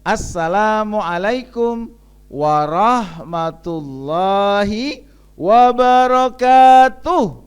Assalamualaikum warahmatullahi wabarakatuh.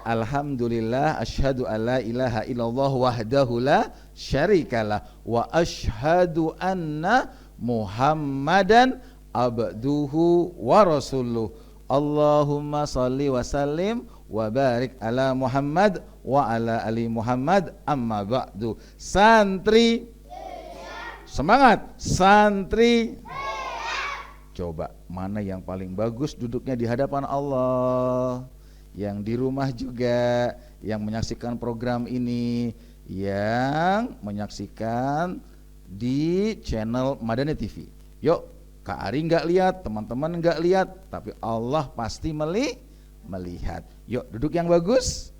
Alhamdulillah, asyhadu an la ilaha illallah wahdahu la syarikalah wa asyhadu anna Muhammadan abduhu wa rasuluh. Allahumma salli wa sallim wa barik ala Muhammad wa ala ali Muhammad, amma ba'du. Santri semangat, santri coba mana yang paling bagus duduknya di hadapan Allah. Yang di rumah juga, yang menyaksikan program ini, yang menyaksikan di channel Madani TV. Yuk, Kak Ari nggak lihat, teman-teman nggak lihat, tapi Allah pasti melihat. Yuk, duduk yang bagus.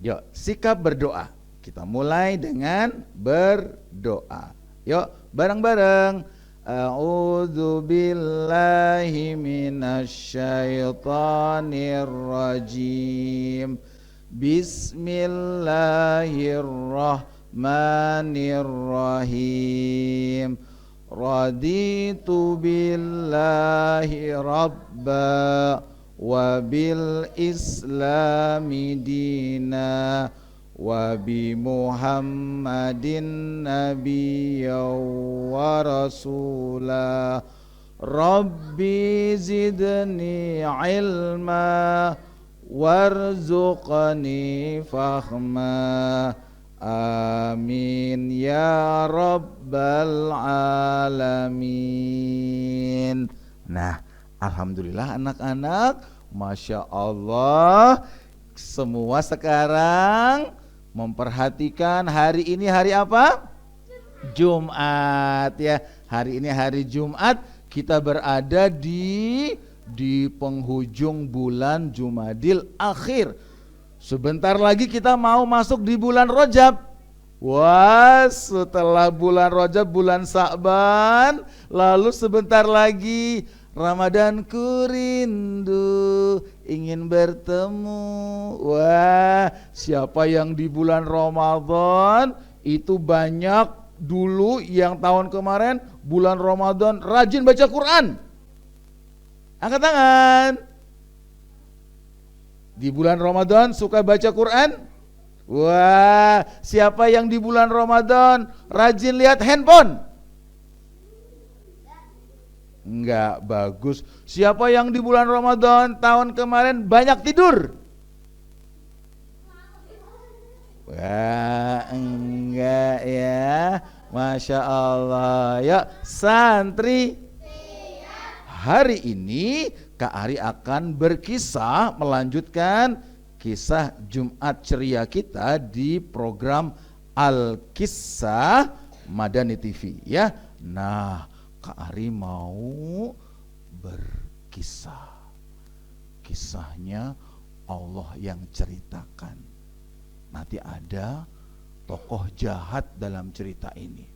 Yuk, sikap berdoa. Kita mulai dengan berdoa. Yuk, bareng-bareng. A'udzu billahi minasyaitonir rajim. Bismillahirrahmanirrahim. Raditu billahi rabba wa bil islami dina wa bi Muhammadin nabiyya wa rasula. Rabbi zidni ilma warzuqni fahma. Amin ya rabbal alamin. Nah, alhamdulillah anak-anak, masya Allah, semua sekarang memperhatikan hari ini hari apa? Jumat ya. Hari ini hari Jumat, kita berada di penghujung bulan Jumadil Akhir. Sebentar lagi kita mau masuk di bulan Rajab. Wah, setelah bulan Rajab, bulan Sa'ban, lalu sebentar lagi Ramadanku rindu ingin bertemu. Wah, siapa yang di bulan Ramadan itu banyak dulu yang tahun kemarin bulan Ramadan rajin baca Quran? Angkat tangan. Di bulan Ramadan suka baca Quran? Wah, siapa yang di bulan Ramadan rajin lihat handphone? Enggak, bagus. Siapa yang di bulan Ramadan tahun kemarin banyak tidur? Wah, enggak ya. Masya Allah. Ya, santri, hari ini Kak Ari akan berkisah, melanjutkan kisah Jumat ceria kita di program Al-Kisah Madani TV ya. Nah, Kak Ari mau berkisah. Kisahnya Allah yang ceritakan. Nanti ada tokoh jahat dalam cerita ini.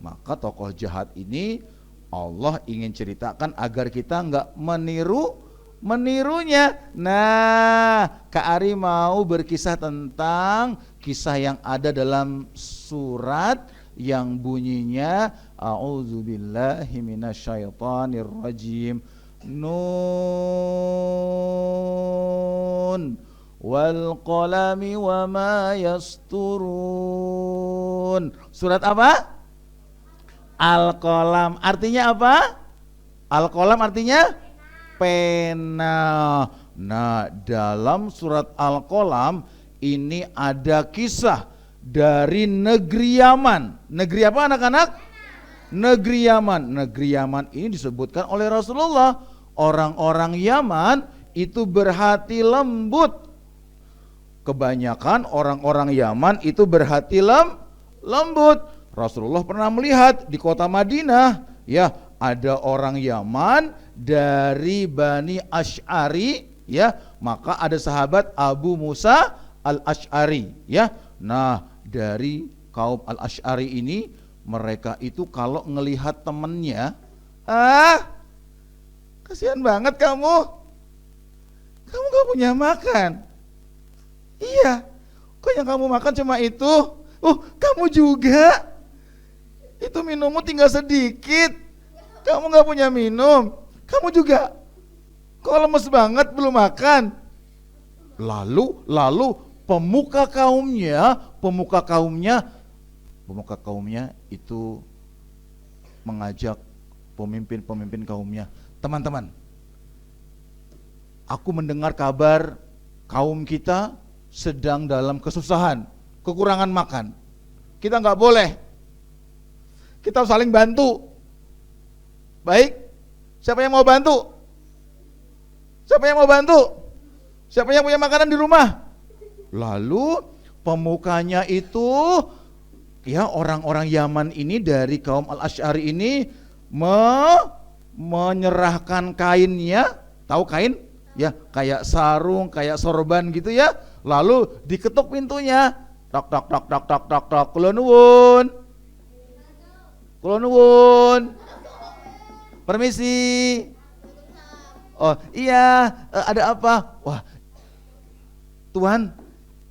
Maka tokoh jahat ini Allah ingin ceritakan agar kita enggak menirunya. Nah, Kak Ari mau berkisah tentang kisah yang ada dalam surat yang bunyinya a'udzubillahi minasyaitonirrajim. Nun wal qalami wa ma yasturun. Surat apa? Al-Qalam. Artinya apa? Al-Qalam artinya pena. Nah, dalam surat Al-Qalam ini ada kisah dari negeri Yaman. Negeri apa anak-anak? Negeri Yaman. Negeri Yaman ini disebutkan oleh Rasulullah. Orang-orang Yaman itu berhati lembut. Kebanyakan orang-orang Yaman itu berhati lembut. Rasulullah pernah melihat di kota Madinah, ya, ada orang Yaman dari Bani Asy'ari, ya, maka ada sahabat Abu Musa Al-Asy'ari, ya. Nah, dari kaum Al-Asy'ari ini, mereka itu kalau ngelihat temennya Ah, kasihan banget kamu. Kamu gak punya makan. Iya, kok yang kamu makan cuma itu? Kamu juga. Itu minummu tinggal sedikit. Kamu gak punya minum. Kamu juga. Kok lemes banget belum makan? Lalu pemuka kaumnya itu mengajak pemimpin kaumnya, teman-teman, aku mendengar kabar kaum kita sedang dalam kesusahan, kekurangan makan. Kita nggak boleh, kita saling bantu. Baik, siapa yang mau bantu? Siapa yang mau bantu? Siapa yang punya makanan di rumah? Lalu pemukanya itu, ya, orang-orang Yaman ini dari kaum Al-Asy'ari ini menyerahkan kainnya. Tahu kain? Ya, kayak sarung, kayak sorban gitu ya. Lalu diketuk pintunya. Tok tok tok tok tok tok tok. Kula nuwun. Kula nuwun. Permisi. Oh, iya, ada apa? Wah, Tuhan,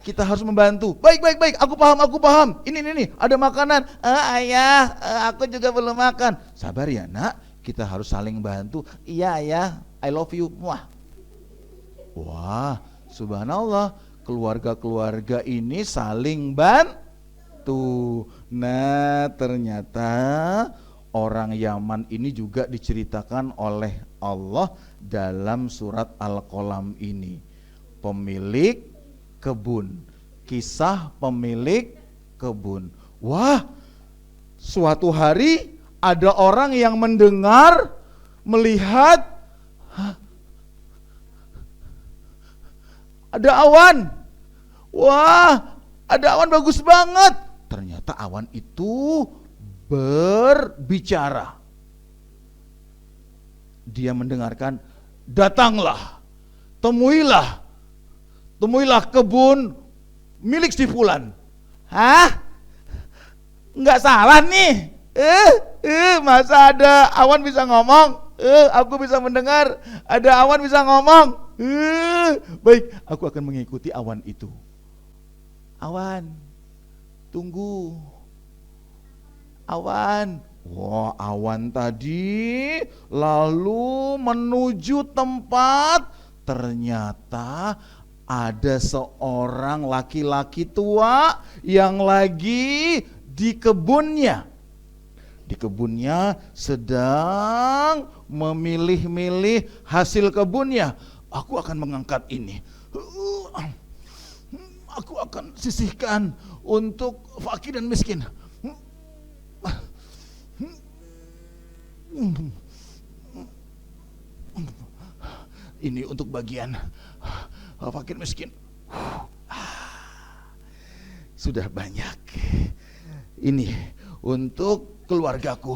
kita harus membantu. Baik, aku paham. Ini, ada makanan. Ayah, aku juga belum makan. Sabar ya nak, kita harus saling bantu. Iya ayah, I love you. Wah, subhanallah, keluarga-keluarga ini saling bantu. Nah, ternyata orang Yaman ini juga diceritakan oleh Allah dalam surat Al-Qalam ini. Pemilik kebun, kisah pemilik kebun. Wah, suatu hari ada orang yang mendengar, melihat ada awan. Wah, ada awan bagus banget. Ternyata awan itu berbicara. Dia mendengarkan, datanglah, temuilah kebun milik si fulan. Hah? Nggak salah nih. Masa ada awan bisa ngomong? Aku bisa mendengar, ada awan bisa ngomong. Baik, aku akan mengikuti awan itu. Awan, tunggu. Awan. Wah, awan tadi lalu menuju tempat. Ternyata ada seorang laki-laki tua yang lagi di kebunnya. Di kebunnya sedang memilih-milih hasil kebunnya. Aku akan mengangkat ini. Aku akan sisihkan untuk fakir dan miskin. Ini untuk bagian fakir miskin. Sudah banyak. Ini untuk keluargaku.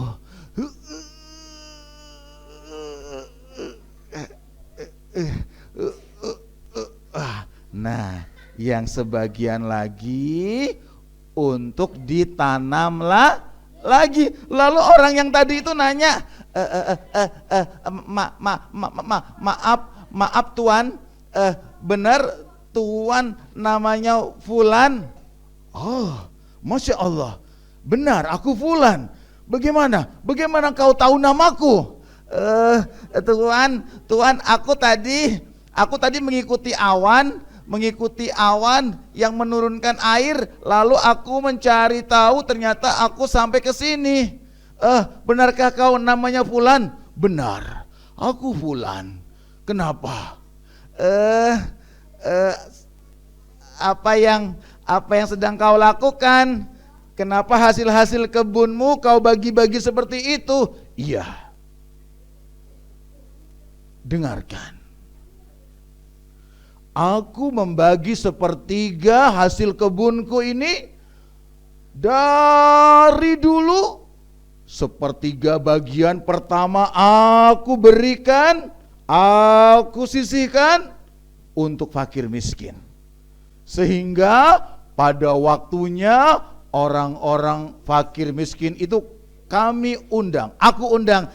Nah, yang sebagian lagi untuk ditanam lagi. Lalu orang yang tadi itu nanya, maaf Tuan, benar Tuan namanya Fulan? Oh, Masya Allah, benar aku Fulan. Bagaimana kau tahu namaku? Tuan, aku tadi mengikuti awan yang menurunkan air, lalu aku mencari tahu, ternyata aku sampai ke sini. Benarkah kau namanya Fulan? Benar, aku Fulan. Kenapa? Apa yang sedang kau lakukan? Kenapa hasil-hasil kebunmu kau bagi-bagi seperti itu? Iya. Dengarkan. Aku membagi sepertiga hasil kebunku ini dari dulu. Sepertiga bagian pertama aku berikan, aku sisihkan untuk fakir miskin. Sehingga pada waktunya orang-orang fakir miskin itu kami undang, aku undang.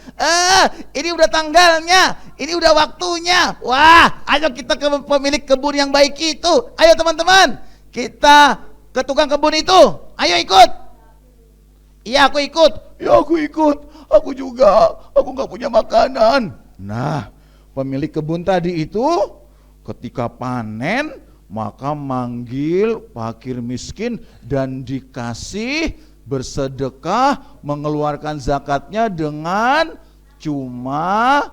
Ini udah tanggalnya, ini udah waktunya. Wah, ayo kita ke pemilik kebun yang baik itu. Ayo teman-teman, kita ke tukang kebun itu. Ayo ikut. Iya, aku ikut. Ya, aku ikut. Aku juga. Aku nggak punya makanan. Nah, pemilik kebun tadi itu ketika panen maka manggil fakir miskin dan dikasih bersedekah, mengeluarkan zakatnya dengan cuma-cuma.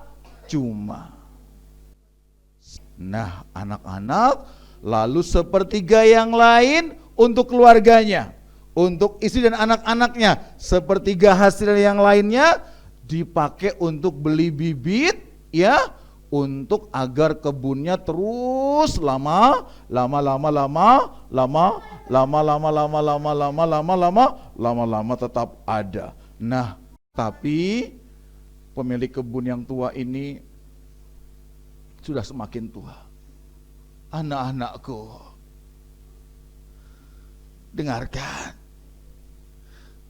Nah, anak-anak lalu sepertiga yang lain untuk keluarganya, untuk istri dan anak-anaknya. Sepertiga hasil yang lainnya dipakai untuk beli bibit, ya, untuk agar kebunnya terus lama tetap ada. Nah, tapi pemilik kebun yang tua ini sudah semakin tua. Anak-anakku, dengarkan.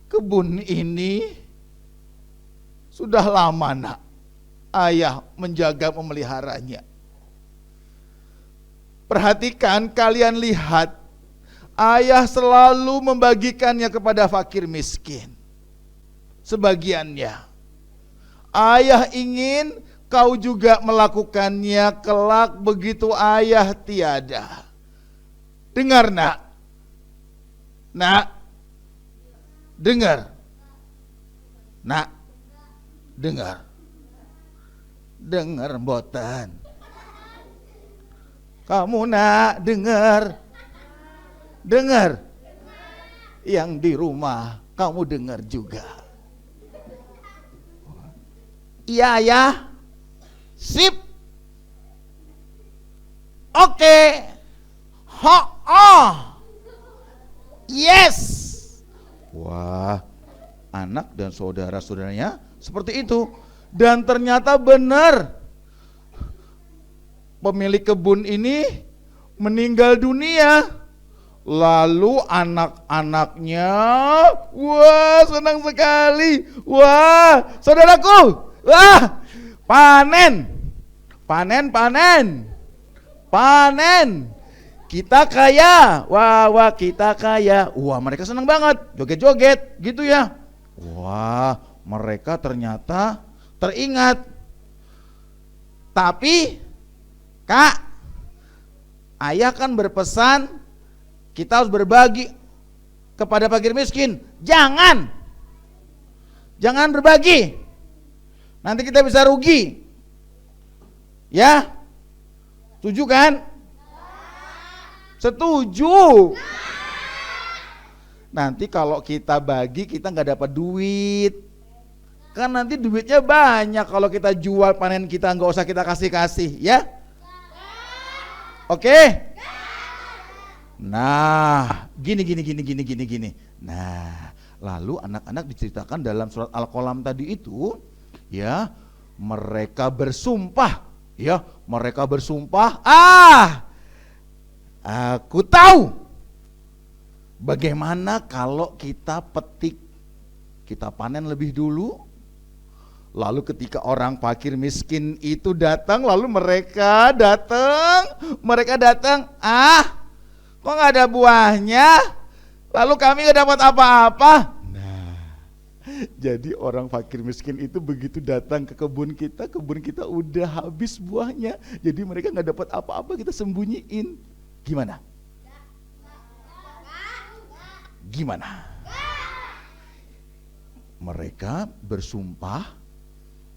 Kebun ini sudah lama, nak, ayah menjaga memeliharanya. Perhatikan, kalian lihat, ayah selalu membagikannya kepada fakir miskin. Sebagiannya. Ayah ingin kau juga melakukannya kelak begitu ayah tiada. Dengar, nak. Nak. Dengar. Nak. Dengar. Dengar mboten. Kamu, nak, dengar. Dengar. Yang di rumah kamu dengar juga. Iya, ya. Sip. Oke. Yes. Wah, anak dan saudara-saudaranya seperti itu. Dan ternyata benar, pemilik kebun ini meninggal dunia. Lalu anak-anaknya, wah, senang sekali. Wah, saudaraku, wah, panen. Kita kaya. Wah, kita kaya. Wah, mereka senang banget, joget-joget gitu ya. Wah, mereka ternyata teringat. Tapi, Kak, ayah kan berpesan kita harus berbagi kepada fakir miskin. Jangan berbagi. Nanti kita bisa rugi. Ya? Setuju kan? Setuju. Nanti kalau kita bagi, kita nggak dapat duit. Kan nanti duitnya banyak kalau kita jual panen kita, nggak usah kita kasih-kasih, ya? Oke? Nah, gini. Nah, lalu anak-anak diceritakan dalam surat Al-Qalam tadi itu, ya, mereka bersumpah, aku tahu bagaimana kalau kita petik, kita panen lebih dulu. Lalu ketika orang fakir miskin itu datang, lalu mereka datang, kok gak ada buahnya? Lalu kami gak dapat apa-apa. Nah, jadi orang fakir miskin itu begitu datang ke kebun kita udah habis buahnya. Jadi mereka gak dapat apa-apa, kita sembunyiin. Gimana? Mereka bersumpah,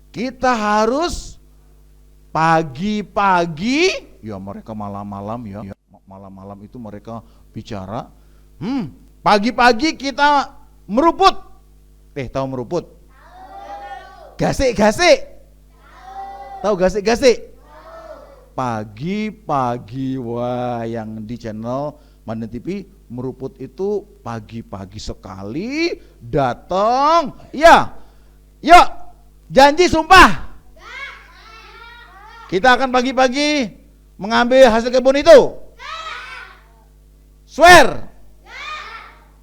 kita harus pagi-pagi, ya mereka malam-malam, ya malam-malam itu mereka bicara, pagi-pagi kita meruput. Tahu meruput? Gasik-gasik. Tahu gasik-gasik? Pagi-pagi, wah, yang di channel Mandan TV meruput itu pagi-pagi sekali datang. Ya, yuk, janji sumpah. Kita akan pagi-pagi mengambil hasil kebun itu. Swear.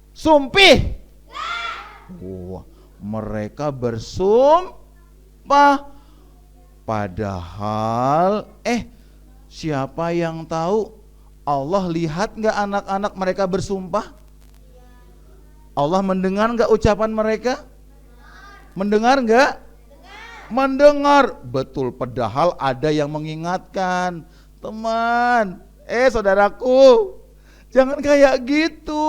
Sumpih. Wah, mereka bersumpah. Padahal siapa yang tahu? Allah lihat gak anak-anak mereka bersumpah? Allah mendengar gak ucapan mereka? Mendengar gak? Mendengar. Betul, padahal ada yang mengingatkan. Teman, saudaraku, jangan kayak gitu.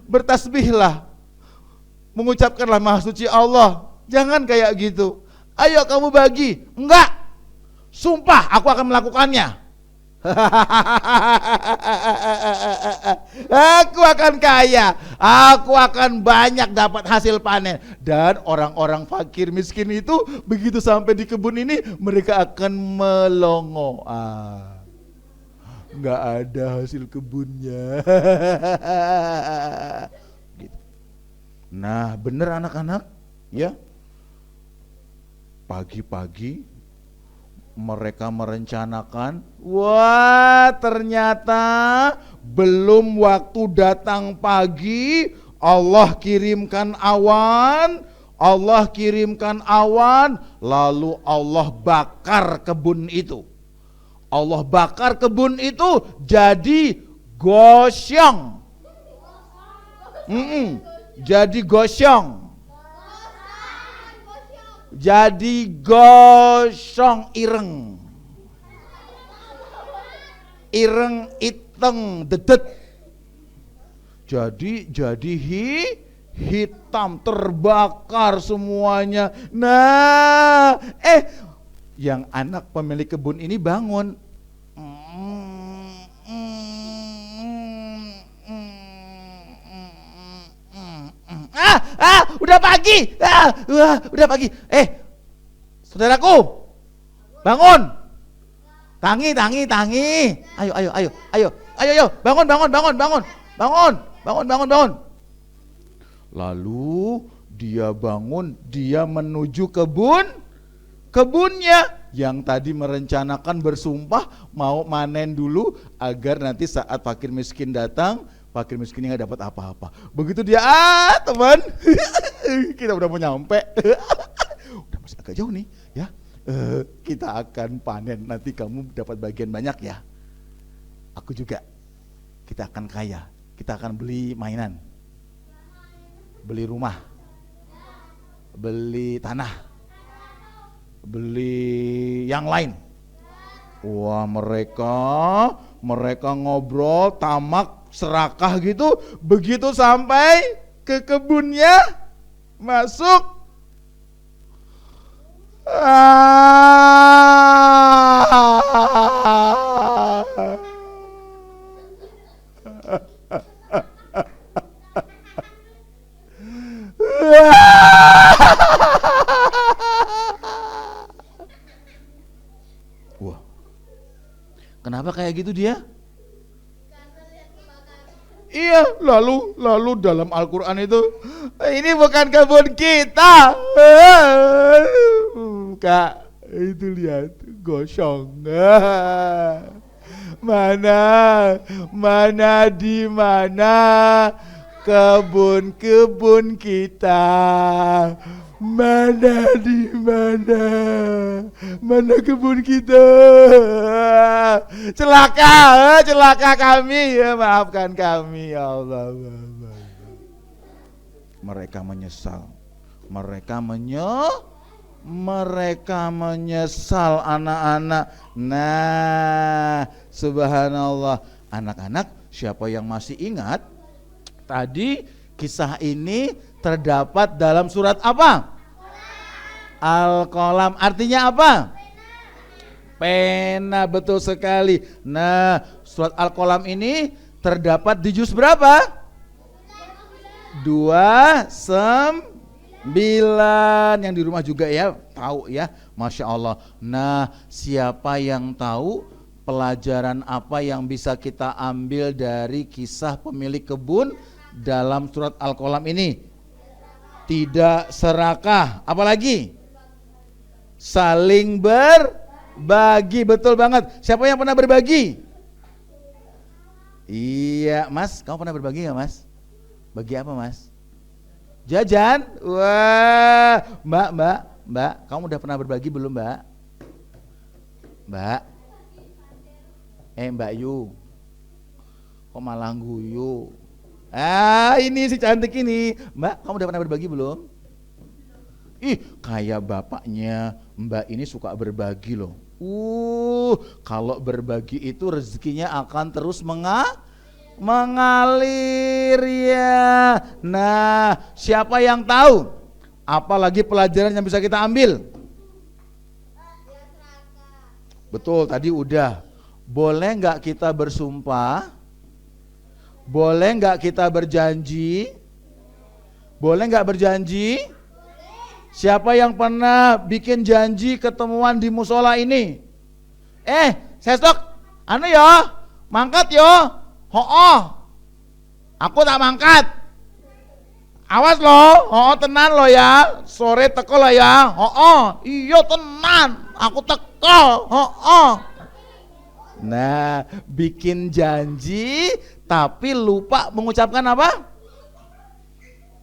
Bertasbihlah, mengucapkanlah maha suci Allah. Jangan kayak gitu. Ayo kamu bagi. Enggak, sumpah aku akan melakukannya. Aku akan kaya, aku akan banyak dapat hasil panen. Dan orang-orang fakir miskin itu begitu sampai di kebun ini, mereka akan melongo. Nggak ada hasil kebunnya. Nah, bener anak-anak, ya. Pagi-pagi mereka merencanakan, wah ternyata belum waktu datang pagi, Allah kirimkan awan, lalu Allah bakar kebun itu. Allah bakar kebun itu jadi gosyong. Jadi gosyong. Jadi gosong ireng. Ireng iteng dedet. Jadi hitam, terbakar semuanya. Nah, yang anak pemilik kebun ini bangun. Udah pagi. Udah pagi. Saudaraku, bangun. Tangi. Ayo, bangun. Lalu dia bangun, dia menuju kebunnya yang tadi merencanakan bersumpah mau manen dulu agar nanti saat fakir miskin datang, fakir miskinnya nggak dapat apa-apa. Begitu dia, teman, kita udah mau nyampe, udah masih agak jauh nih, ya. Kita akan panen, nanti kamu dapat bagian banyak ya. Aku juga. Kita akan kaya, kita akan beli mainan, beli rumah, beli tanah, beli yang lain. Wah, mereka ngobrol tamak serakah gitu. Begitu sampai ke kebunnya, masuk, wah, kenapa kayak gitu dia? Iya, lalu dalam Al-Quran itu, ini bukan kebun kita. Kak, itu lihat, gosong. Mana di mana kebun kita? Mana di mana kebun kita? Celaka kami, ya maafkan kami ya Allah. Mereka menyesal. Mereka menyesal anak-anak. Nah, subhanallah. Anak-anak, siapa yang masih ingat? Tadi kisah ini terdapat dalam surat apa? Al-Qalam. Artinya apa? Pena, betul sekali. Nah, surat Al-Qalam ini terdapat di juz berapa? 29. Yang di rumah juga ya, tahu ya, Masya Allah. Nah, siapa yang tahu pelajaran apa yang bisa kita ambil dari kisah pemilik kebun dalam surat Al-Qalam ini? Tidak serakah, apalagi saling berbagi. Betul banget. Siapa yang pernah berbagi? Iya, Mas, kamu pernah berbagi gak, Mas? Bagi apa, Mas? Jajan? Wah, Mbak, kamu udah pernah berbagi belum, Mbak? Mbak, Mbak Yu, kok malah guyu? Ini si cantik ini. Mbak, kamu udah pernah berbagi belum? Ih, kayak bapaknya Mbak ini suka berbagi loh. Kalau berbagi itu rezekinya akan terus mengalir ya. Nah, siapa yang tahu? Apalagi pelajaran yang bisa kita ambil? Betul, tadi udah. Boleh nggak kita bersumpah? Boleh nggak kita berjanji? Boleh nggak berjanji? Siapa yang pernah bikin janji ketemuan di musola ini? Sesok, mangkat yo. Aku tak mangkat. Awas lo, tenan lo ya. Sore teko lo ya. Iya tenan, aku teko. Nah, bikin janji tapi lupa mengucapkan apa?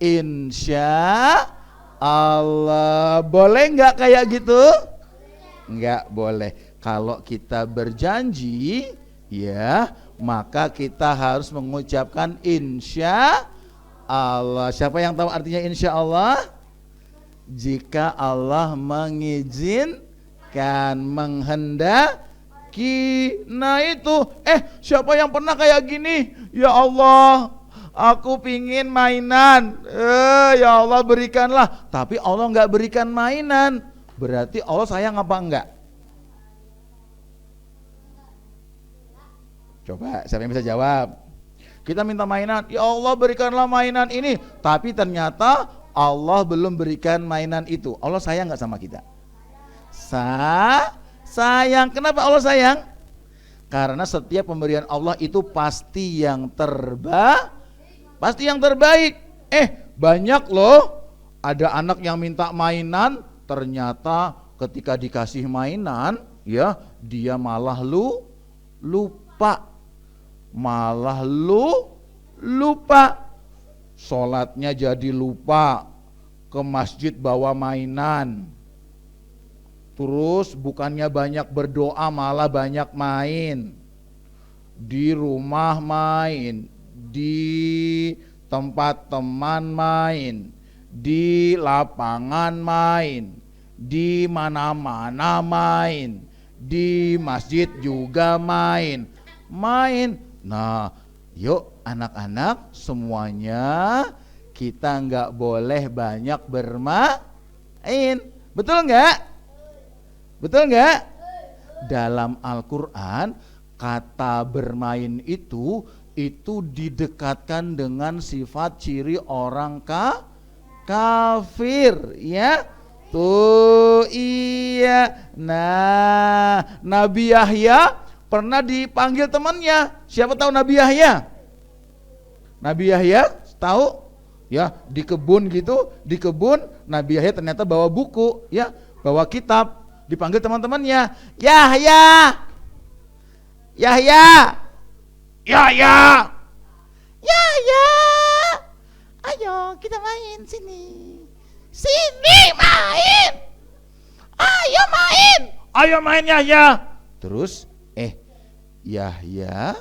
Insya Allah. Boleh nggak kayak gitu? Nggak boleh. Kalau kita berjanji, ya, maka kita harus mengucapkan insya Allah. Siapa yang tahu artinya insya Allah? Jika Allah mengizinkan, menghendaki. Nah itu, siapa yang pernah kayak gini? Ya Allah, aku pingin mainan. Ya Allah berikanlah. Tapi Allah nggak berikan mainan. Berarti Allah sayang apa enggak? Coba, siapa yang bisa jawab? Kita minta mainan, ya Allah berikanlah mainan ini. Tapi ternyata Allah belum berikan mainan itu. Allah sayang nggak sama kita? Sayang. Kenapa Allah sayang? Karena setiap pemberian Allah itu pasti yang terbaik. Banyak loh, ada anak yang minta mainan, ternyata ketika dikasih mainan, ya dia malah lupa. Sholatnya jadi lupa, ke masjid bawa mainan. Terus bukannya banyak berdoa malah banyak main. Di rumah main, di tempat teman main, di lapangan main, di mana-mana main, di masjid juga main. Nah, yuk anak-anak semuanya kita nggak boleh banyak bermain. Betul nggak? Dalam Al-Quran kata bermain itu didekatkan dengan sifat ciri orang kafir, ya. Tuh iya. Nah, Nabi Yahya pernah dipanggil temannya. Siapa tahu Nabi Yahya? Nabi Yahya tahu? Ya, di kebun Nabi Yahya ternyata bawa buku, ya, bawa kitab. Dipanggil teman-temannya, Yahya, ayo kita main sini main, ayo main Yahya. Terus Yahya,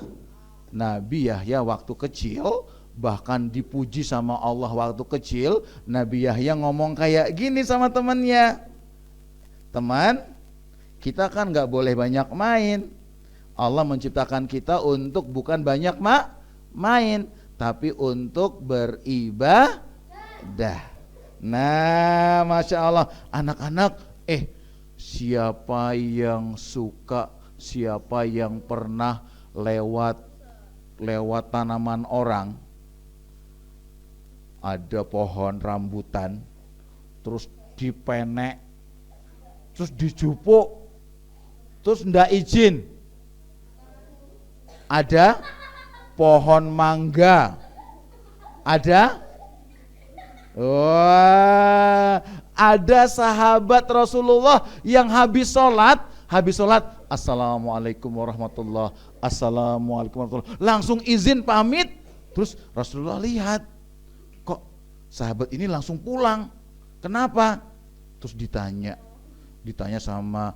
Nabi Yahya waktu kecil bahkan dipuji sama Allah waktu kecil. Nabi Yahya ngomong kayak gini sama temannya, teman, kita kan gak boleh banyak main. Allah menciptakan kita untuk bukan banyak main, tapi untuk beribadah. Nah, Masya Allah. Anak-anak, siapa yang pernah lewat tanaman orang? Ada pohon rambutan, terus dipenek, terus dijupuk, terus ndak izin. Ada pohon mangga, ada ada sahabat Rasulullah yang habis sholat, Assalamualaikum warahmatullah, Assalamualaikum warahmatullah, langsung izin pamit. Terus Rasulullah lihat, kok sahabat ini langsung pulang. Kenapa? Terus ditanya sama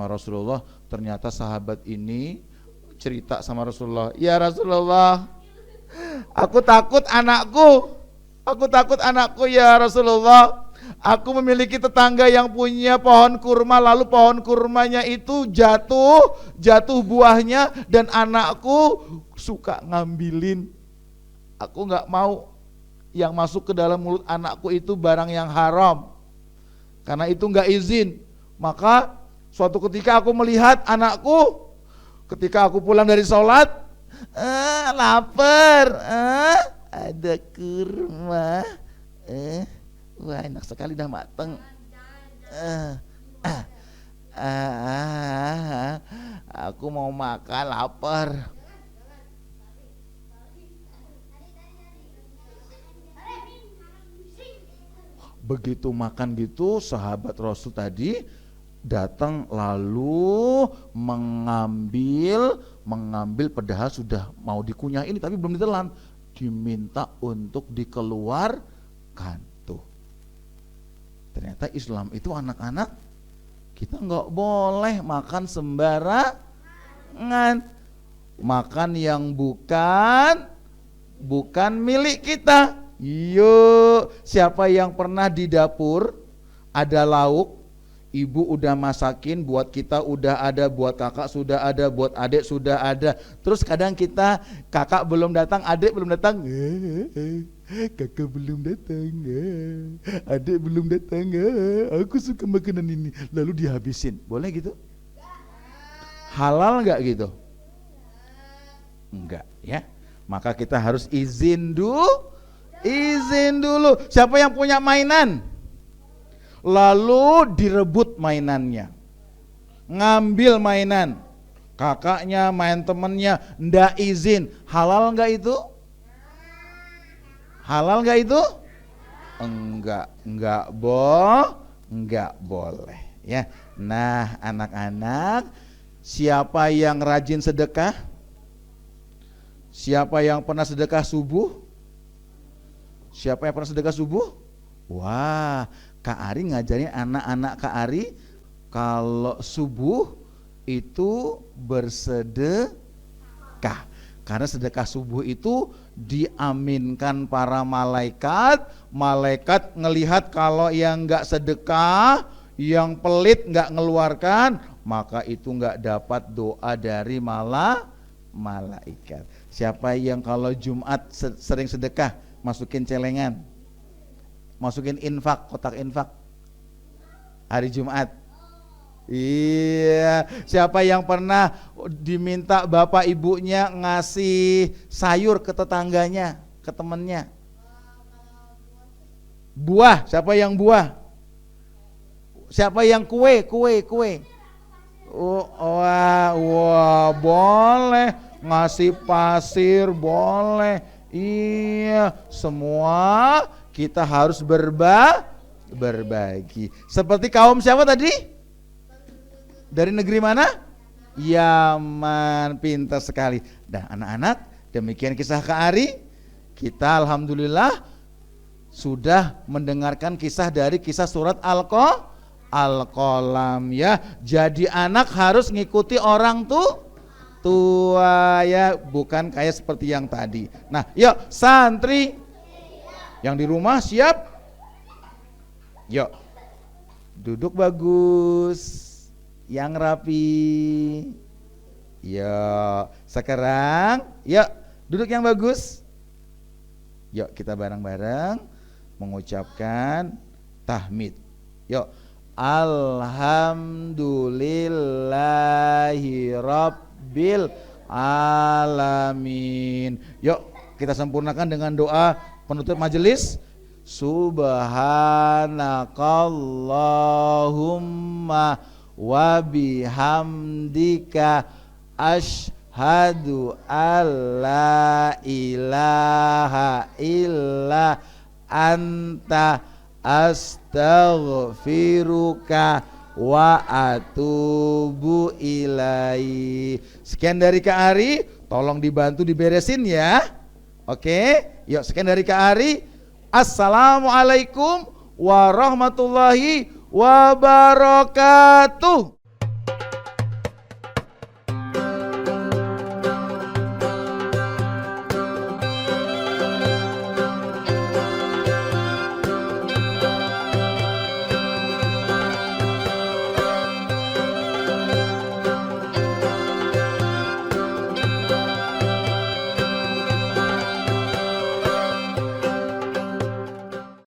Rasulullah. Ternyata sahabat ini cerita sama Rasulullah, ya Rasulullah, aku takut anakku ya Rasulullah. Aku memiliki tetangga yang punya pohon kurma, lalu pohon kurmanya itu jatuh buahnya, dan anakku suka ngambilin. Aku gak mau yang masuk ke dalam mulut anakku itu barang yang haram, karena itu gak izin. Maka suatu ketika aku melihat anakku, ketika aku pulang dari sholat, lapar, ada kurma, wah enak sekali, dah mateng. Aku mau makan, lapar. Begitu makan gitu, sahabat Rasul tadi datang lalu mengambil padahal sudah mau dikunyah ini, tapi belum ditelan, diminta untuk dikeluarkan. Tuh, ternyata Islam itu anak-anak kita nggak boleh makan sembarangan, makan yang bukan milik kita. Yuk, siapa yang pernah di dapur ada lauk, ibu udah masakin buat kita, udah ada, buat kakak sudah ada, buat adik sudah ada. Terus kadang kita, kakak belum datang, adik belum datang, kakak belum datang, adik belum datang, aku suka makanan ini, lalu dihabisin. Boleh gitu? Halal nggak gitu? Enggak ya. Maka kita harus izin dulu. Siapa yang punya mainan lalu direbut mainannya, ngambil mainan kakaknya, main temennya, ndak izin, halal nggak itu? Halal nggak itu? Enggak boleh ya. Nah, anak-anak, siapa yang rajin sedekah? Siapa yang pernah sedekah subuh? Siapa yang pernah sedekah subuh? Wah, Kak Ari ngajarin anak-anak Kak Ari kalau subuh itu bersedekah. Karena sedekah subuh itu diaminkan para malaikat. Malaikat ngelihat kalau yang enggak sedekah, yang pelit enggak ngeluarkan, maka itu enggak dapat doa dari malaikat. Siapa yang kalau Jumat sering sedekah, masukin celengan, masukin infak, kotak infak hari Jumat. Iya. Siapa yang pernah diminta bapak ibunya ngasih sayur ke tetangganya, ke temennya? Buah, siapa yang buah? Siapa yang kue? Wah, boleh. Ngasih pasir boleh. Iya, semua kita harus berbagi. Seperti kaum siapa tadi? Dari negeri mana? Yaman. Pintar sekali. Nah, anak-anak, demikian kisah Kak Ari. Kita alhamdulillah sudah mendengarkan kisah dari kisah surat Al-Qalam ya. Jadi anak harus ngikuti orang tua ya, bukan kayak seperti yang tadi. Nah, yuk santri yang di rumah siap? Yuk duduk bagus, yang rapi. Yuk sekarang, yuk duduk yang bagus. Yuk kita bareng-bareng mengucapkan tahmid. Yuk, alhamdulillahi rabbil alamin. Yuk kita sempurnakan dengan doa penutup majelis. Subhanakallahumma wa bihamdika asyhadu alla ilaha illa anta astaghfiruka wa atubu ilai. Sekian dari Kak Ari, tolong dibantu diberesin ya. Oke, yuk sekian dari Kak Ari. Assalamualaikum warahmatullahi wabarakatuh.